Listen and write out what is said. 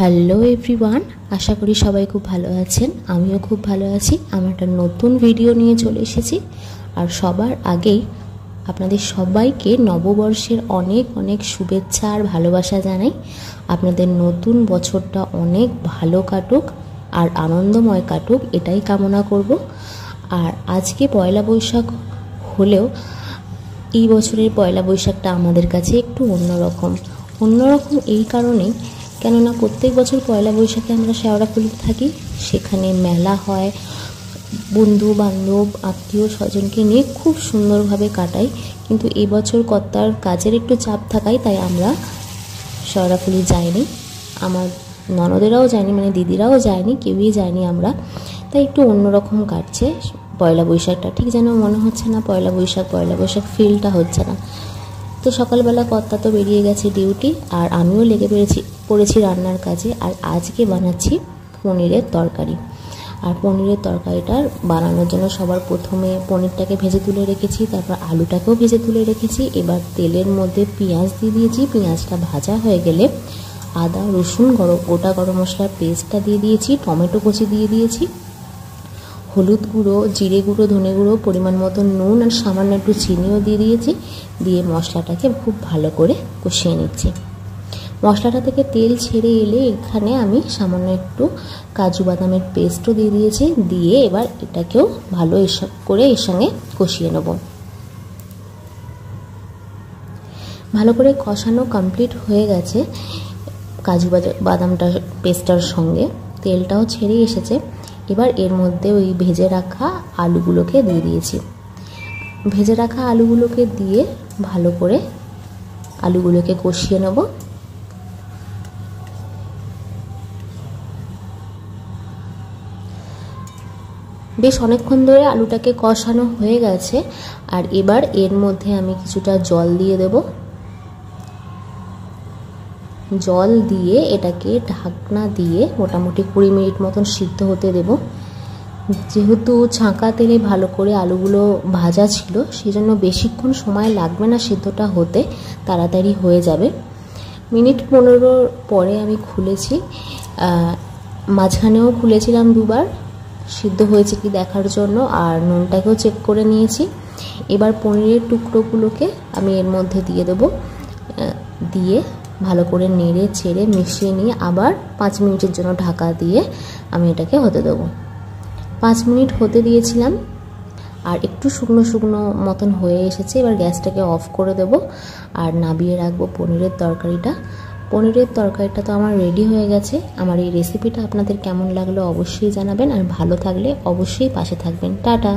Hello everyone, আশা করি সবাই খুব ভালো আছেন। আমিও খুব ভালো আছি। আমার একটা নতুন ভিডিও নিয়ে চলে এসেছি। আর সবার আগেই আপনাদের সবাইকে নববর্ষের অনেক অনেক শুভেচ্ছা আর ভালোবাসা জানাই। আপনাদের নতুন বছরটা অনেক ভালো কাটুক আর আনন্দময় কাটুক, এটাই কামনা করব। আর আজকে পয়লা বৈশাখ হলেও এই বছরের পয়লা বৈশাখটা আমাদের কাছে একটু অন্যরকম এই কারণেই, কেননা প্রত্যেক বছর পয়লা বৈশাখে আমরা শেওড়াফুলিতে থাকি, সেখানে মেলা হয়, বন্ধু বান্ধব আত্মীয় স্বজনকে নিয়ে খুব সুন্দরভাবে কাটাই। কিন্তু এবছর কর্তার কাজের একটু চাপ থাকায় তাই আমরা শেওড়াফুলি যাইনি, আমার ননদেরাও যায়নি, মানে দিদিরাও যায়নি, কেউই যায়নি আমরা। তাই একটু অন্যরকম কাটছে পয়লা বৈশাখটা। ঠিক যেন মনে হচ্ছে না পয়লা বৈশাখ ফিলটা হচ্ছে না। তো সকালবেলা কর্তা তো বেরিয়ে গেছে ডিউটি, আর আমিও লেগে পড়েছি রান্নার কাজে। আর আজকে বানাচ্ছি পনিরের তরকারি। আর পনিরের তরকারিটার বানানোর জন্য সবার প্রথমে পনিরটাকে ভেজে তুলে রেখেছি, তারপর আলুটাকেও ভেজে তুলে রেখেছি। এবার তেলের মধ্যে পেঁয়াজ দিয়ে দিয়েছি। পেঁয়াজটা ভাজা হয়ে গেলে আদা রসুন গোটা গরম মশলার পেস্টটা দিয়ে দিয়েছি, টমেটো কুচি দিয়ে দিয়েছি, হলুদ গুঁড়ো, জিরে গুঁড়ো, ধনে গুঁড়ো, পরিমাণ মতো নুন আর সামান্য একটু চিনিও দিয়ে দিয়েছি। দিয়ে মশলাটাকে খুব ভালো করে কষিয়ে নিচ্ছি। মশলাটা থেকে তেল ছেড়ে এলে এখানে আমি সামান্য একটু কাজু বাদামের পেস্টও দিয়ে দিয়েছি। দিয়ে এবার এটাকেও ভালো করে এর সঙ্গে কষিয়ে নেব। ভালো করে কষানো কমপ্লিট হয়ে গেছে কাজু বাদামটা পেস্টটার সঙ্গে, তেলটাও ছেড়ে এসেছে। এবার এর মধ্যে ওই ভেজে রাখা আলুগুলোকে দিয়ে দিয়েছি। ভেজে রাখা আলুগুলোকে দিয়ে ভালো করে আলুগুলোকে কষিয়ে নেব। বেশ অনেকক্ষণ ধরে আলুটাকে কষানো হয়ে গেছে। আর এবার এর মধ্যে আমি কিছুটা জল দিয়ে দেব। জল দিয়ে এটাকে ঢাকনা দিয়ে মোটামুটি 20 মিনিট মতন সিদ্ধ হতে দেব। যেহেতু ছাঁকা তেলে ভালো করে আলুগুলো ভাজা ছিল, সেই জন্য বেশিক্ষণ সময় লাগবে না সিদ্ধটা হতে, তাড়াতাড়ি হয়ে যাবে। মিনিট 15 পরে আমি খুলেছি, মাঝখানেও খুলেছিলাম দুবার সিদ্ধ হয়েছে কি দেখার জন্য, আর নুনটাকেও চেক করে নিয়েছি। এবার পনিরের টুকরোগুলোকে আমি এর মধ্যে দিয়ে দেব। দিয়ে ভালো করে নেড়ে ছেড়ে মিশিয়ে নিয়ে আবার 5 মিনিটের জন্য ঢাকা দিয়ে আমি এটাকে হতে দেবো। 5 মিনিট হতে দিয়েছিলাম, আর একটু শুকনো শুকনো মতন হয়ে এসেছে। এবার গ্যাসটাকে অফ করে দেব আর নামিয়ে রাখবো পনিরের তরকারিটা। পনিরের তরকারিটা তো আমার রেডি হয়ে গেছে। আমার এই রেসিপিটা আপনাদের কেমন লাগলো অবশ্যই জানাবেন, আর ভালো থাকলে অবশ্যই পাশে থাকবেন। টাটা।